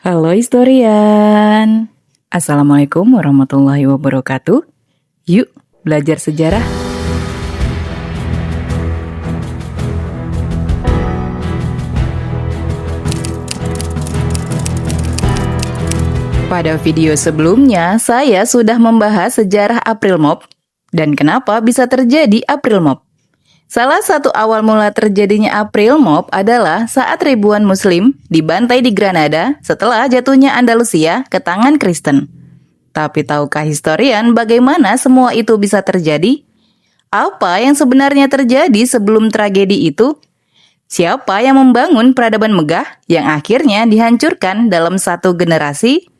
Halo historian. Assalamualaikum warahmatullahi wabarakatuh. Yuk belajar sejarah. Pada video sebelumnya, saya sudah membahas sejarah April Mop dan kenapa bisa terjadi April Mop. Salah satu awal mula terjadinya April Mop adalah saat ribuan Muslim dibantai di Granada setelah jatuhnya Andalusia ke tangan Kristen. Tapi tahukah historian bagaimana semua itu bisa terjadi? Apa yang sebenarnya terjadi sebelum tragedi itu? Siapa yang membangun peradaban megah yang akhirnya dihancurkan dalam satu generasi?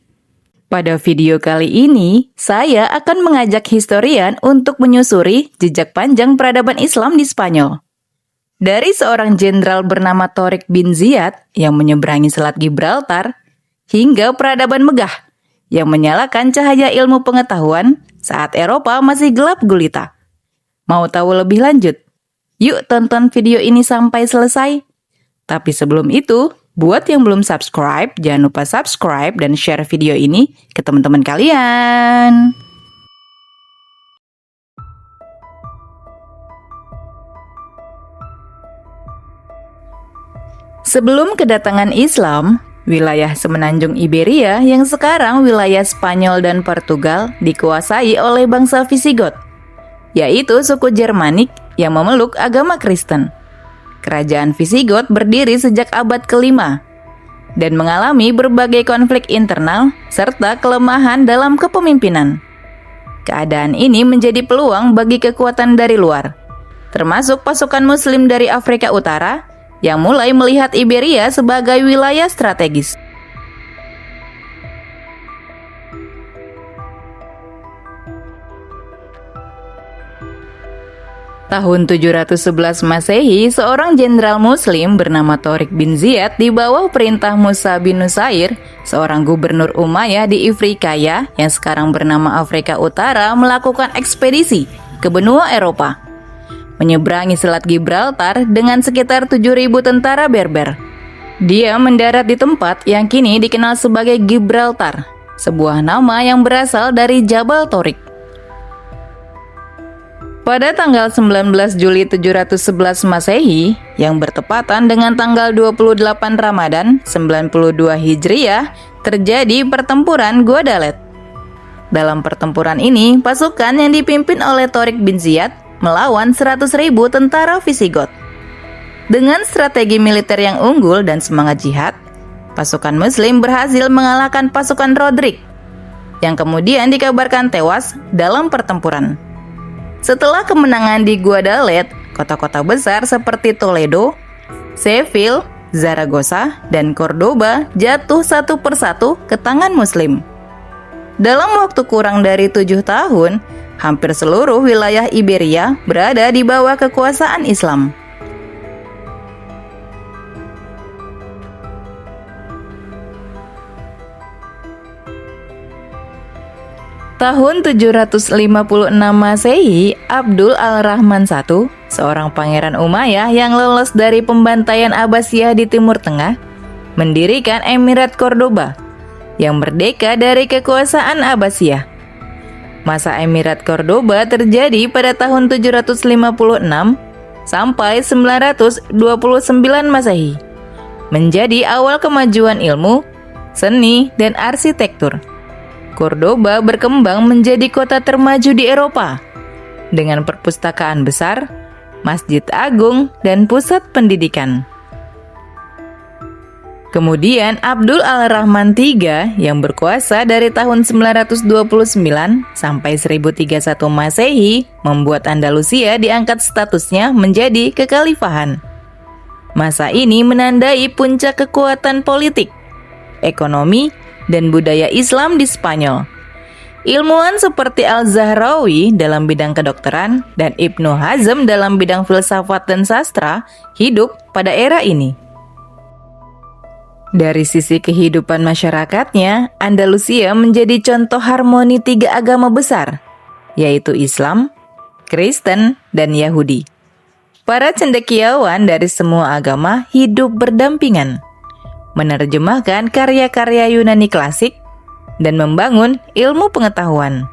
Pada video kali ini, saya akan mengajak historian untuk menyusuri jejak panjang peradaban Islam di Spanyol. Dari seorang jenderal bernama Torik bin Ziyad yang menyeberangi Selat Gibraltar, hingga peradaban megah yang menyalakan cahaya ilmu pengetahuan saat Eropa masih gelap gulita. Mau tahu lebih lanjut? Yuk tonton video ini sampai selesai. Tapi sebelum itu, buat yang belum subscribe, jangan lupa subscribe dan share video ini ke teman-teman kalian. Sebelum kedatangan Islam, wilayah semenanjung Iberia yang sekarang wilayah Spanyol dan Portugal dikuasai oleh bangsa Visigoth, yaitu suku Germanik yang memeluk agama Kristen. Kerajaan Visigoth berdiri sejak abad ke-5 dan mengalami berbagai konflik internal serta kelemahan dalam kepemimpinan. Keadaan ini menjadi peluang bagi kekuatan dari luar, termasuk pasukan Muslim dari Afrika Utara yang mulai melihat Iberia sebagai wilayah strategis. Tahun 711 Masehi, seorang jenderal Muslim bernama Torik bin Ziyad di bawah perintah Musa bin Nusair, seorang gubernur Umayyah di Ifrikaya yang sekarang bernama Afrika Utara, melakukan ekspedisi ke benua Eropa, menyeberangi Selat Gibraltar dengan sekitar 7.000 tentara Berber. Dia mendarat di tempat yang kini dikenal sebagai Gibraltar, sebuah nama yang berasal dari Jabal Torik. Pada tanggal 19 Juli 711 Masehi, yang bertepatan dengan tanggal 28 Ramadan 92 Hijriah, terjadi pertempuran Guadalete. Dalam pertempuran ini, pasukan yang dipimpin oleh Torik bin Ziyad melawan 100.000 tentara Visigoth. Dengan strategi militer yang unggul dan semangat jihad, pasukan Muslim berhasil mengalahkan pasukan Rodrik, yang kemudian dikabarkan tewas dalam pertempuran. Setelah kemenangan di Guadalete, kota-kota besar seperti Toledo, Seville, Zaragoza, dan Cordoba jatuh satu persatu ke tangan Muslim. Dalam waktu kurang dari 7 tahun, hampir seluruh wilayah Iberia berada di bawah kekuasaan Islam. Tahun 756 Masehi, Abdul al-Rahman I, seorang pangeran Umayyah yang lolos dari pembantaian Abbasiyah di Timur Tengah, mendirikan Emirat Cordoba yang merdeka dari kekuasaan Abbasiyah. Masa Emirat Cordoba terjadi pada tahun 756 sampai 929 Masehi, menjadi awal kemajuan ilmu, seni, dan arsitektur. Cordoba berkembang menjadi kota termaju di Eropa dengan perpustakaan besar, masjid agung, dan pusat pendidikan. Kemudian Abdul al-Rahman III yang berkuasa dari tahun 929 sampai 1031 Masehi membuat Andalusia diangkat statusnya menjadi kekhalifahan. Masa ini menandai puncak kekuatan politik, ekonomi, dan budaya Islam di Spanyol. Ilmuwan seperti Al-Zahrawi dalam bidang kedokteran dan Ibnu Hazm dalam bidang filsafat dan sastra hidup pada era ini. Dari sisi kehidupan masyarakatnya, Andalusia menjadi contoh harmoni 3 agama besar, yaitu Islam, Kristen, dan Yahudi. Para cendekiawan dari semua agama hidup berdampingan. menerjemahkan karya-karya Yunani klasik, dan membangun ilmu pengetahuan.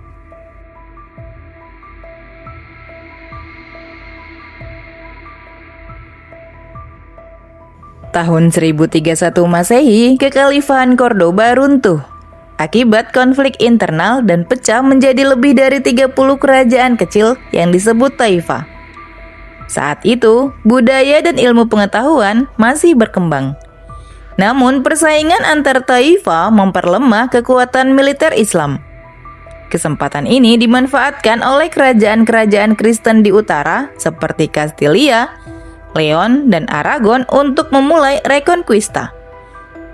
Tahun 1031 Masehi, Kekhalifahan Cordoba runtuh akibat konflik internal dan pecah menjadi lebih dari 30 kerajaan kecil yang disebut taifah. Saat itu, budaya dan ilmu pengetahuan masih berkembang. Namun, persaingan antar taifah memperlemah kekuatan militer Islam. Kesempatan ini dimanfaatkan oleh kerajaan-kerajaan Kristen di utara seperti Kastilia, Leon, dan Aragon untuk memulai Reconquista,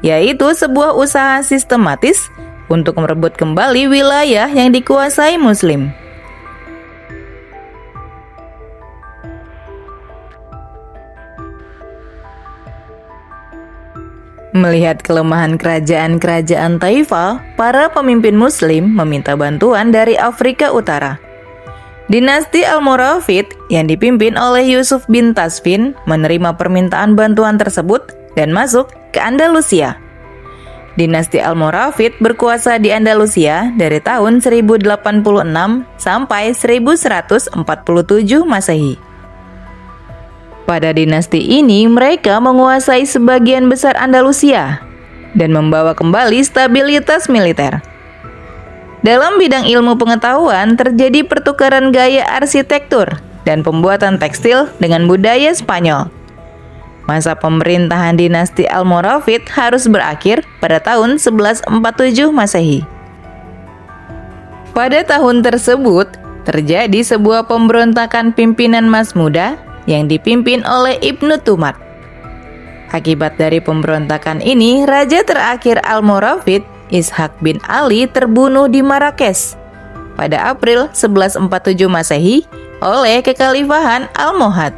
yaitu sebuah usaha sistematis untuk merebut kembali wilayah yang dikuasai Muslim. Melihat kelemahan kerajaan-kerajaan taifah, para pemimpin Muslim meminta bantuan dari Afrika Utara. Dinasti Almoravid yang dipimpin oleh Yusuf bin Tasfin menerima permintaan bantuan tersebut dan masuk ke Andalusia. Dinasti Almoravid berkuasa di Andalusia dari tahun 1086 sampai 1147 Masehi. Pada dinasti ini mereka menguasai sebagian besar Andalusia dan membawa kembali stabilitas militer. Dalam bidang ilmu pengetahuan, terjadi pertukaran gaya arsitektur dan pembuatan tekstil dengan budaya Spanyol. Masa pemerintahan dinasti Almoravid harus berakhir pada tahun 1147 Masehi. Pada tahun tersebut, terjadi sebuah pemberontakan pimpinan Mas Muda yang dipimpin oleh Ibnu Tumad. Akibat dari pemberontakan ini, raja terakhir Almoravid, Ishak bin Ali, terbunuh di Marrakesh pada April 1147 Masehi oleh Kekhalifahan Almohad.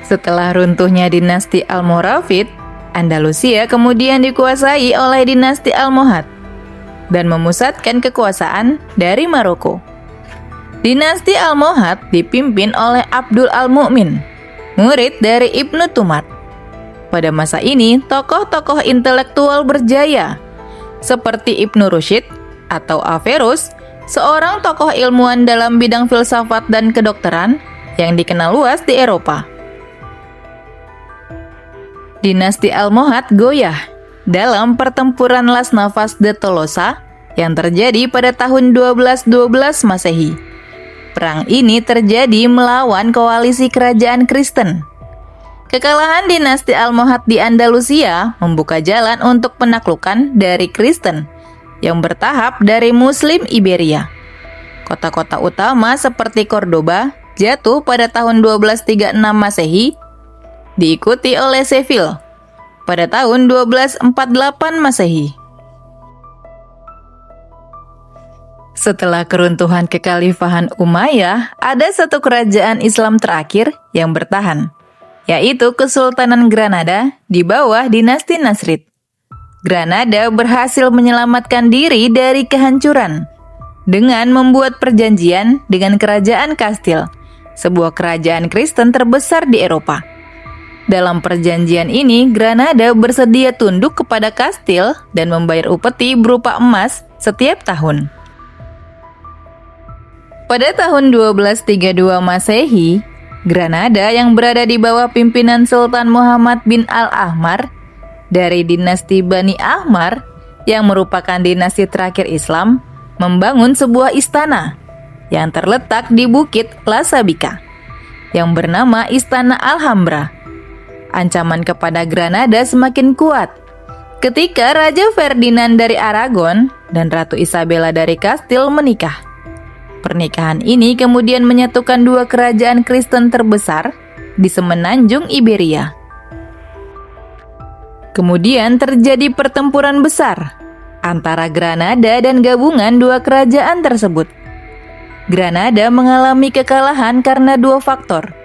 Setelah runtuhnya dinasti Almoravid, Andalusia kemudian dikuasai oleh dinasti Almohad dan memusatkan kekuasaan dari Maroko. Dinasti Almohad dipimpin oleh Abdul Al-Mu'min, murid dari Ibnu Tumad. Pada masa ini, tokoh-tokoh intelektual berjaya, seperti Ibnu Rushd atau Averroes, seorang tokoh ilmuwan dalam bidang filsafat dan kedokteran yang dikenal luas di Eropa. Dinasti Almohad goyah dalam pertempuran Las Navas de Tolosa yang terjadi pada tahun 1212 Masehi. Perang ini terjadi melawan koalisi kerajaan Kristen. Kekalahan dinasti Almohad di Andalusia membuka jalan untuk penaklukan dari Kristen yang bertahap dari Muslim Iberia. Kota-kota utama seperti Cordoba jatuh pada tahun 1236 Masehi, diikuti oleh Seville pada tahun 1248 Masehi. Setelah keruntuhan Kekhalifahan Umayyah, ada satu kerajaan Islam terakhir yang bertahan, yaitu Kesultanan Granada di bawah dinasti Nasrid. Granada berhasil menyelamatkan diri dari kehancuran dengan membuat perjanjian dengan Kerajaan Kastil, sebuah kerajaan Kristen terbesar di Eropa. Dalam perjanjian ini, Granada bersedia tunduk kepada Kastil dan membayar upeti berupa emas setiap tahun. Pada tahun 1232 Masehi, Granada yang berada di bawah pimpinan Sultan Muhammad bin Al-Ahmar dari dinasti Bani Ahmar yang merupakan dinasti terakhir Islam, membangun sebuah istana yang terletak di Bukit La Sabika yang bernama Istana Alhambra. Ancaman kepada Granada semakin kuat ketika Raja Ferdinand dari Aragon dan Ratu Isabella dari Kastil menikah. Pernikahan ini kemudian menyatukan dua kerajaan Kristen terbesar di semenanjung Iberia. Kemudian terjadi pertempuran besar antara Granada dan gabungan dua kerajaan tersebut. Granada mengalami kekalahan karena dua faktor.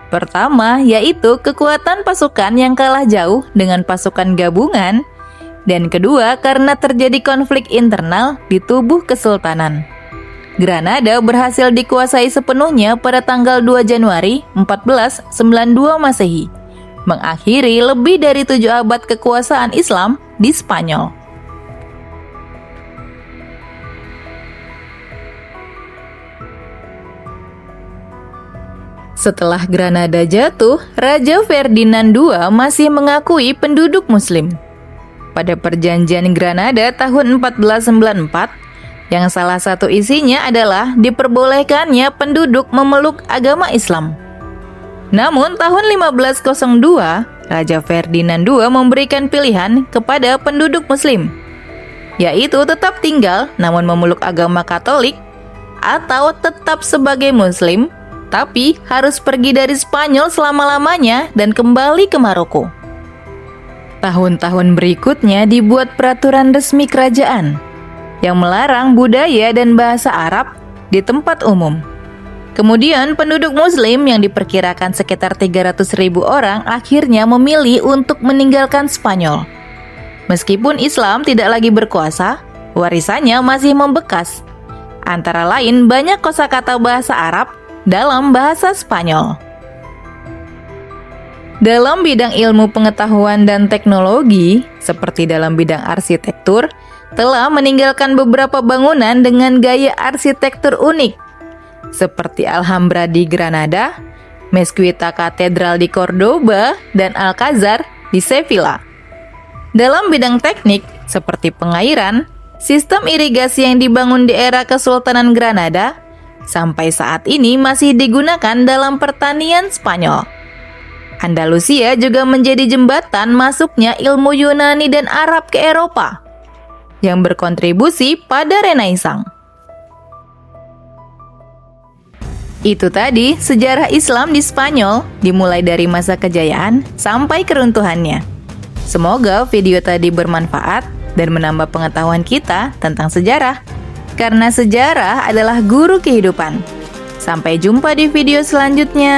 Pertama, yaitu kekuatan pasukan yang kalah jauh dengan pasukan gabungan, dan kedua, karena terjadi konflik internal di tubuh kesultanan. Granada berhasil dikuasai sepenuhnya pada tanggal 2 Januari 1492 Masehi mengakhiri lebih dari 7 abad kekuasaan Islam di Spanyol. Setelah Granada jatuh, Raja Ferdinand II masih mengakui penduduk Muslim. Pada perjanjian Granada tahun 1494, yang salah satu isinya adalah diperbolehkannya penduduk memeluk agama Islam. Namun tahun 1502, Raja Ferdinand II memberikan pilihan kepada penduduk Muslim, yaitu tetap tinggal namun memeluk agama Katolik, atau tetap sebagai Muslim tapi harus pergi dari Spanyol selama-lamanya dan kembali ke Maroko. Tahun-tahun berikutnya dibuat peraturan resmi kerajaan yang melarang budaya dan bahasa Arab di tempat umum. Kemudian penduduk Muslim yang diperkirakan sekitar 300.000 orang akhirnya memilih untuk meninggalkan Spanyol. Meskipun Islam tidak lagi berkuasa, warisannya masih membekas. Antara lain banyak kosakata bahasa Arab dalam bahasa Spanyol. Dalam bidang ilmu pengetahuan dan teknologi, seperti dalam bidang arsitektur, telah meninggalkan beberapa bangunan dengan gaya arsitektur unik, seperti Alhambra di Granada, Mezquita Katedral di Cordoba, dan Alcázar di Sevilla. Dalam bidang teknik, seperti pengairan, sistem irigasi yang dibangun di era Kesultanan Granada sampai saat ini masih digunakan dalam pertanian Spanyol. Andalusia juga menjadi jembatan masuknya ilmu Yunani dan Arab ke Eropa, yang berkontribusi pada Renaissance. Itu tadi sejarah Islam di Spanyol, dimulai dari masa kejayaan sampai keruntuhannya. Semoga video tadi bermanfaat dan menambah pengetahuan kita tentang sejarah. Karena sejarah adalah guru kehidupan. Sampai jumpa di video selanjutnya.